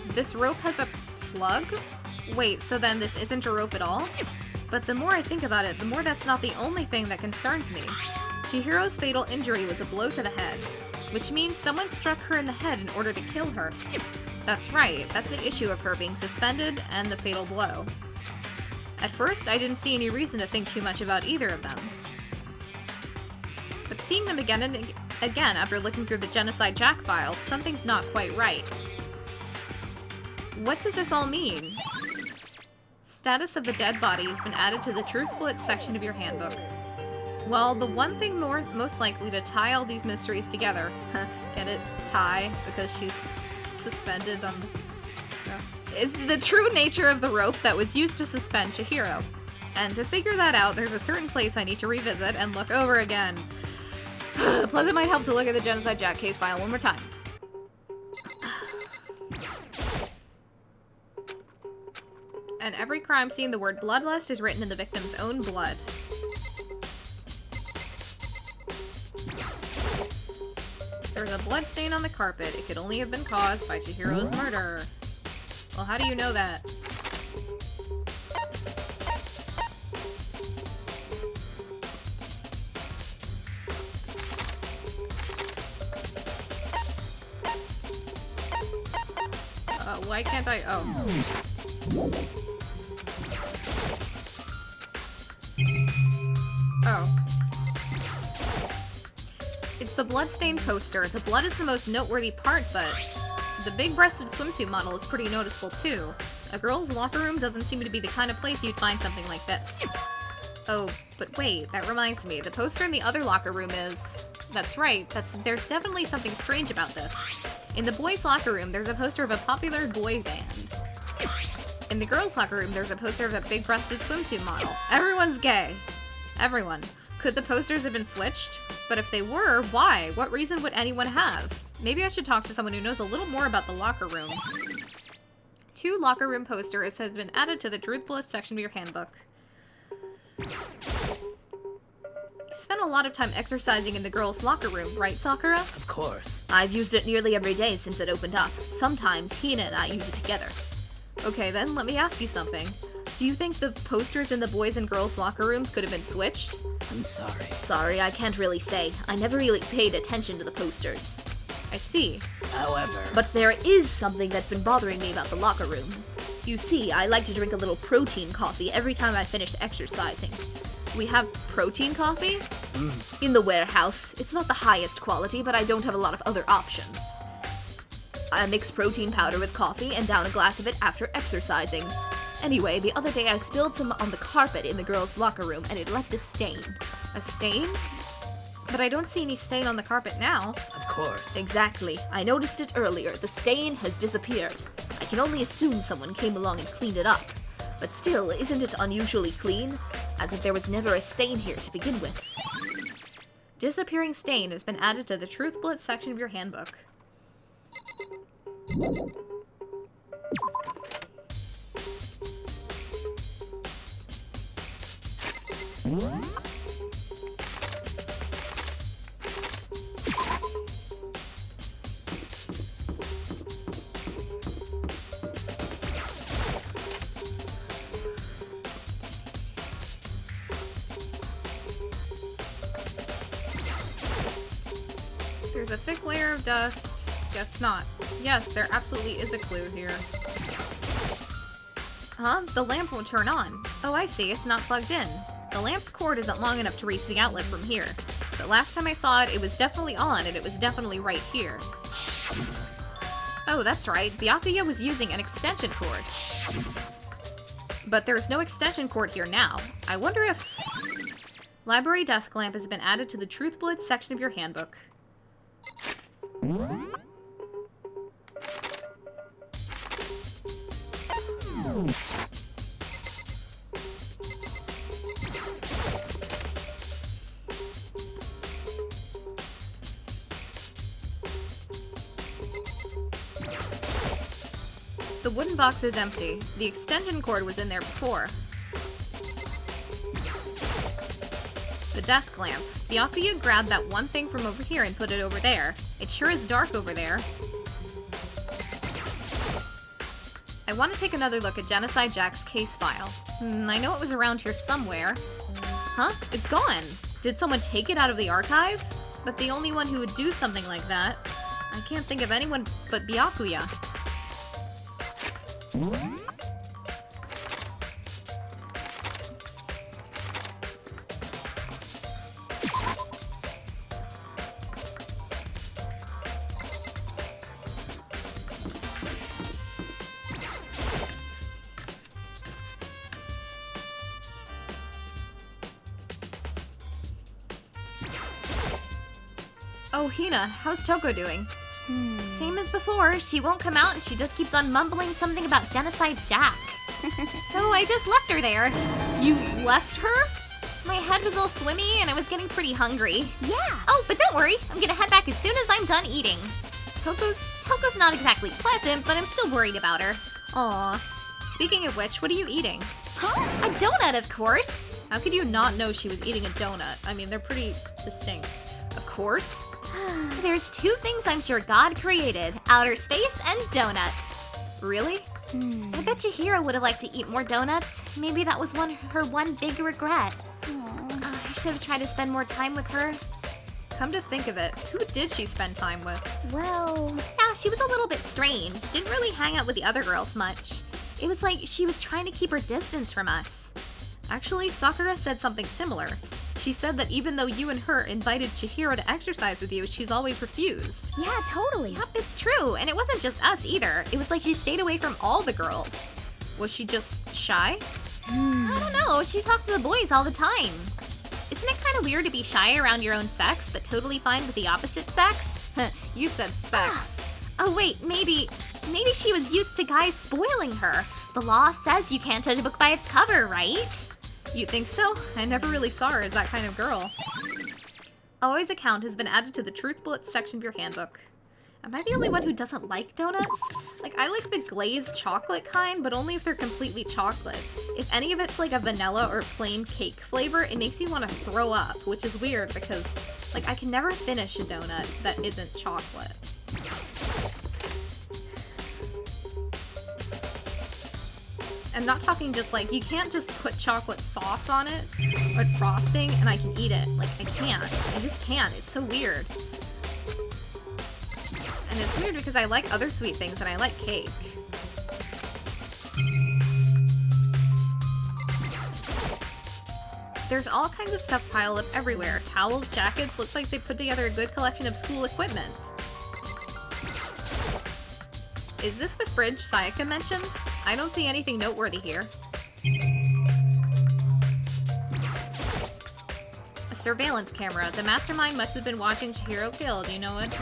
This rope has a plug? Wait, so then this isn't a rope at all? But the more I think about it, the more that's not the only thing that concerns me. Chihiro's fatal injury was a blow to the head, which means someone struck her in the head in order to kill her. That's right, that's the issue of her being suspended and the fatal blow. At first, I didn't see any reason to think too much about either of them. But seeing them again and again after looking through the Genocide Jack file, something's not quite right. What does this all mean? Status of the dead body has been added to the Truth Bullet section of your handbook. Well, the one thing most likely to tie all these mysteries together, get it? Tie, because she's suspended on is the true nature of the rope that was used to suspend Chihiro. And to figure that out, there's a certain place I need to revisit and look over again. Plus it might help to look at the Genocide Jack case file one more time. And every crime scene, the word bloodlust is written in the victim's own blood. There's a blood stain on the carpet. It could only have been caused by Chihiro's murder. Well, how do you know that? Why can't I? Oh. Oh. It's the bloodstained poster. The blood is the most noteworthy part, but the big-breasted swimsuit model is pretty noticeable too. A girl's locker room doesn't seem to be the kind of place you'd find something like this. Oh, but wait, that reminds me. The poster in the other locker room is... That's right, there's definitely something strange about this. In the boys' locker room, there's a poster of a popular boy band. In the girls' locker room, there's a poster of a big-breasted swimsuit model. Everyone's gay. Everyone. Could the posters have been switched? But if they were, why? What reason would anyone have? Maybe I should talk to someone who knows a little more about the locker room. 2 locker room posters has been added to the Truthfulest section of your handbook. You spent a lot of time exercising in the girls' locker room, right, Sakura? Of course. I've used it nearly every day since it opened up. Sometimes Hina and I use it together. Okay, then, let me ask you something. Do you think the posters in the boys' and girls' locker rooms could have been switched? I'm sorry. Sorry, I can't really say. I never really paid attention to the posters. I see. However... But there is something that's been bothering me about the locker room. You see, I like to drink a little protein coffee every time I finish exercising. We have protein coffee? In the warehouse. It's not the highest quality, but I don't have a lot of other options. I mix protein powder with coffee and down a glass of it after exercising. Anyway, the other day I spilled some on the carpet in the girls' locker room and it left a stain. A stain? But I don't see any stain on the carpet now. Of course. Exactly. I noticed it earlier. The stain has disappeared. I can only assume someone came along and cleaned it up. But still, isn't it unusually clean? As if there was never a stain here to begin with. Disappearing stain has been added to the Truth Blitz section of your handbook. There's a thick layer of dust. Guess not. Yes, there absolutely is a clue here. Huh? The lamp won't turn on. Oh, I see. It's not plugged in. The lamp's cord isn't long enough to reach the outlet from here. But last time I saw it, it was definitely on, and it was definitely right here. Oh, that's right. Byakuya was using an extension cord. But there's no extension cord here now. I wonder if... Library desk lamp has been added to the Truth Blitz section of your handbook. The wooden box is empty. The extension cord was in there before. The desk lamp. Byakuya grabbed that one thing from over here and put it over there. It sure is dark over there. I want to take another look at Genocide Jack's case file. I know it was around here somewhere. Huh? It's gone. Did someone take it out of the archive? But the only one who would do something like that... I can't think of anyone but Byakuya. Oh, Hina, how's Toko doing? Same as before, she won't come out and she just keeps on mumbling something about Genocide Jack. So I just left her there. You left her? My head was all swimmy and I was getting pretty hungry. Yeah. Oh, but don't worry, I'm gonna head back as soon as I'm done eating. Toko's not exactly pleasant, but I'm still worried about her. Aw. Speaking of which, what are you eating? Huh? A donut, of course. How could you not know she was eating a donut? I mean, they're pretty distinct. Of course. There's 2 things I'm sure God created, outer space and donuts. Really? I bet you Hira would have liked to eat more donuts. Maybe that was her one big regret. I should have tried to spend more time with her. come to think of it, who did she spend time with? Well, yeah, she was a little bit strange. Didn't really hang out with the other girls much. It was like she was trying to keep her distance from us. Actually, Sakura said something similar. She said that even though you and her invited Chihiro to exercise with you, she's always refused. Yeah, totally. Yep, it's true. And it wasn't just us either. It was like she stayed away from all the girls. Was she just shy? I don't know. She talked to the boys all the time. Isn't it kind of weird to be shy around your own sex, but totally fine with the opposite sex? You said sex. Oh wait, maybe she was used to guys spoiling her. The law says you can't judge a book by its cover, right? You think so? I never really saw her as that kind of girl. Always account has been added to the Truth Bullets section of your handbook. Am I the only one who doesn't like donuts? Like, I like the glazed chocolate kind, but only if they're completely chocolate. If any of it's like a vanilla or plain cake flavor, it makes me want to throw up, which is weird because, like, I can never finish a donut that isn't chocolate. I'm not talking just like, you can't just put chocolate sauce on it, or frosting, and I can eat it. Like, I can't. I just can't. It's so weird. And it's weird because I like other sweet things and I like cake. There's all kinds of stuff piled up everywhere. Towels, jackets, look like they put together a good collection of school equipment. Is this the fridge Sayaka mentioned? I don't see anything noteworthy here. A surveillance camera. The mastermind must have been watching Chihiro killed. You know what?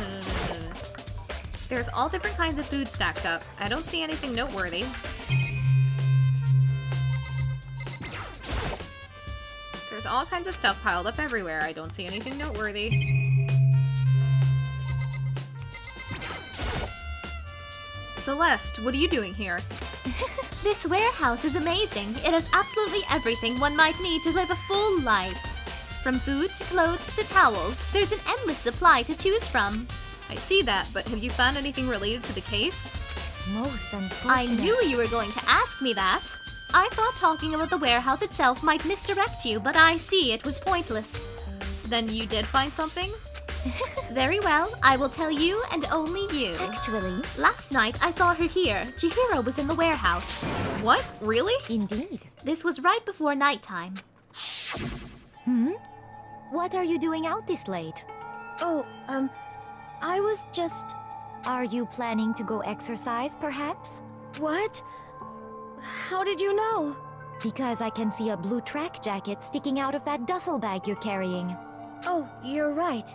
There's all different kinds of food stacked up. I don't see anything noteworthy. There's all kinds of stuff piled up everywhere. I don't see anything noteworthy. Celeste, what are you doing here? This warehouse is amazing. It has absolutely everything one might need to live a full life. From food to clothes to towels, there's an endless supply to choose from. I see that, but have you found anything related to the case? Most unfortunate. I knew you were going to ask me that. I thought talking about the warehouse itself might misdirect you, but I see it was pointless. Then you did find something? Very well, I will tell you and only you. Actually, Last night I saw her here. Chihiro was in the warehouse. What? Really? indeed. This was right before nighttime. What are you doing out this late? Oh, I was just... Are you planning to go exercise, perhaps? What? How did you know? Because I can see a blue track jacket sticking out of that duffel bag you're carrying. Oh, you're right.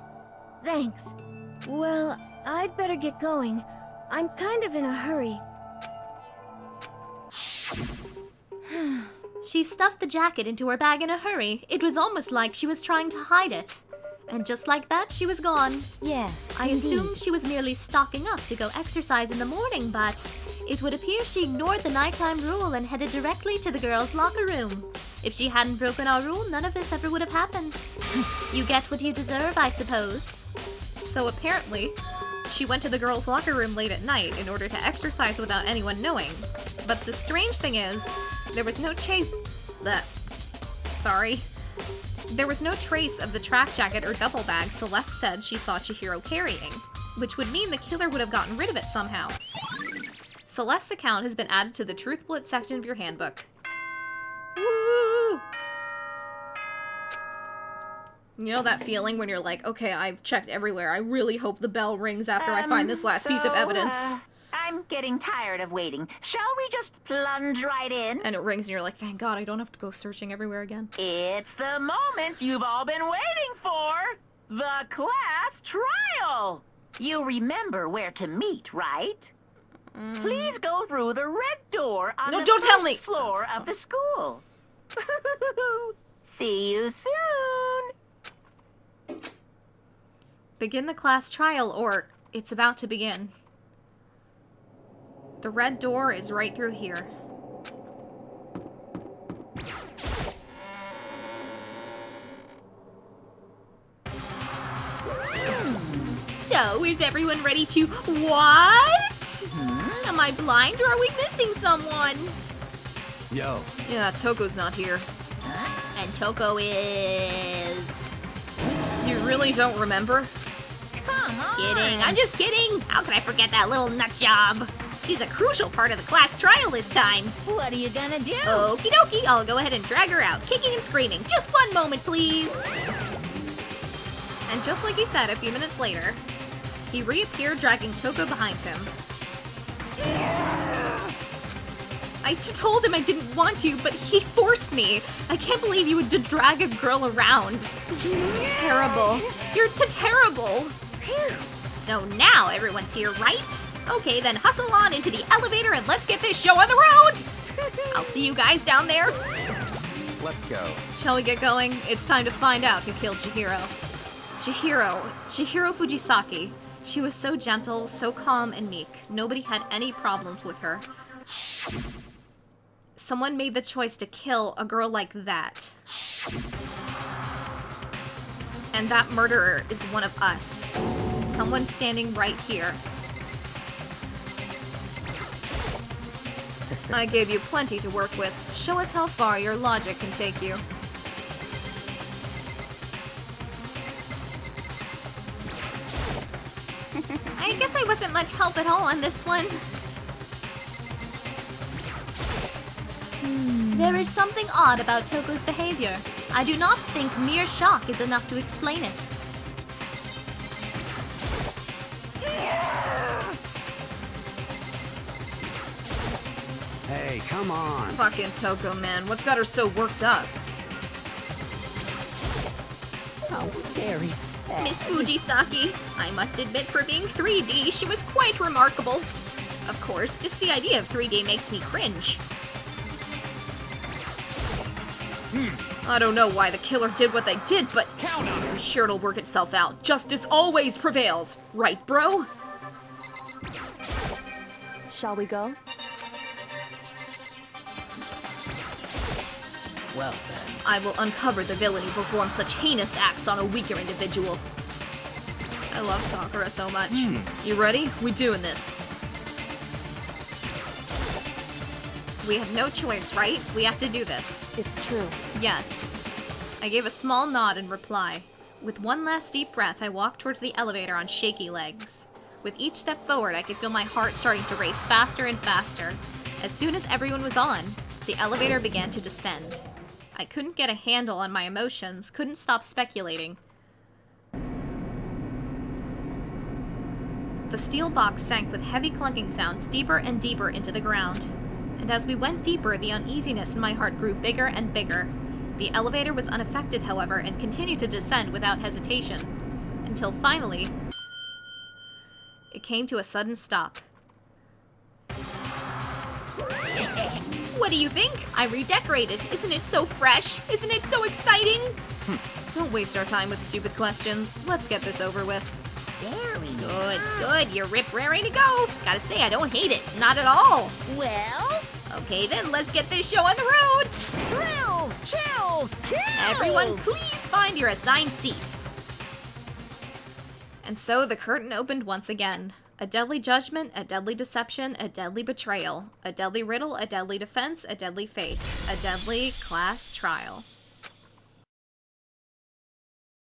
Thanks. Well, I'd better get going. I'm kind of in a hurry. She stuffed the jacket into her bag in a hurry. It was almost like she was trying to hide it. And just like that, she was gone. Yes, I indeed. assumed she was merely stocking up to go exercise in the morning, but it would appear she ignored the nighttime rule and headed directly to the girls' locker room. If she hadn't broken our rule, none of this ever would have happened. You get what you deserve, I suppose. So apparently, she went to the girls' locker room late at night in order to exercise without anyone knowing. But the strange thing is, there was no There was no trace of the track jacket or duffel bag Celeste said she saw Chihiro carrying, which would mean the killer would have gotten rid of it somehow. Celeste's account has been added to the Truth Blitz section of your handbook. Woo! You know that feeling when you're like, okay, I've checked everywhere. I really hope the bell rings after I find this last piece of evidence. I'm getting tired of waiting. Shall we just plunge right in? And it rings and you're like, thank God I don't have to go searching everywhere again. It's the moment you've all been waiting for. The class trial. You remember where to meet, right? Please go through the red door on the don't tell me! first floor of the school. See you soon. Begin the class trial, or it's about to begin. The red door is right through here. So, is everyone ready to... What? Am I blind or are we missing someone? Yo. Yeah, Toko's not here. And Toko is... You really don't remember? Come on. Kidding, I'm just kidding. How could I forget that little nut job? She's a crucial part of the class trial this time. What are you gonna do? Okie dokie, I'll go ahead and drag her out, kicking and screaming. Just one moment, please. And just like he said a few minutes later, he reappeared dragging Toko behind him. I told him I didn't want to, but he forced me. I can't believe you would drag a girl around. Terrible. You're terrible. So now everyone's here, right? Okay, then hustle on into the elevator and let's get this show on the road! I'll see you guys down there. Let's go. Shall we get going? It's time to find out who killed Chihiro. Chihiro Fujisaki. She was so gentle, so calm and meek. Nobody had any problems with her. Someone made the choice to kill a girl like that. And that murderer is one of us. Someone standing right here. I gave you plenty to work with. Show us how far your logic can take you. I guess I wasn't much help at all on this one. There is something odd about Toko's behavior. I do not think mere shock is enough to explain it. Hey, come on. Fucking Toko, man. What's got her so worked up? How very sad. Miss Fujisaki, I must admit for being 3D, she was quite remarkable. Of course, just the idea of 3D makes me cringe. I don't know why the killer did what they did, but I'm sure it'll work itself out. Justice always prevails. Right, bro? Shall we go? Well then. I will uncover the villain who performs such heinous acts on a weaker individual. I love Sakura so much. You ready? We doing this. We have no choice, right? We have to do this. It's true. Yes. I gave a small nod in reply. With one last deep breath, I walked towards the elevator on shaky legs. With each step forward, I could feel my heart starting to race faster and faster. As soon as everyone was on, the elevator began to descend. I couldn't get a handle on my emotions, couldn't stop speculating. The steel box sank with heavy clunking sounds deeper and deeper into the ground. And as we went deeper, the uneasiness in my heart grew bigger and bigger. The elevator was unaffected, however, and continued to descend without hesitation. Until finally, it came to a sudden stop. What do you think? I redecorated. Isn't it so fresh? Isn't it so exciting? Don't waste our time with stupid questions. Let's get this over with. Very Good, good. You're raring to go. Gotta say, I don't hate it. Not at all. well. Okay, then let's get this show on the road. Thrills, chills, kills. Everyone, please find your assigned seats. And so the curtain opened once again. A deadly judgment, a deadly deception, a deadly betrayal. A deadly riddle, a deadly defense, a deadly fate. A deadly class trial.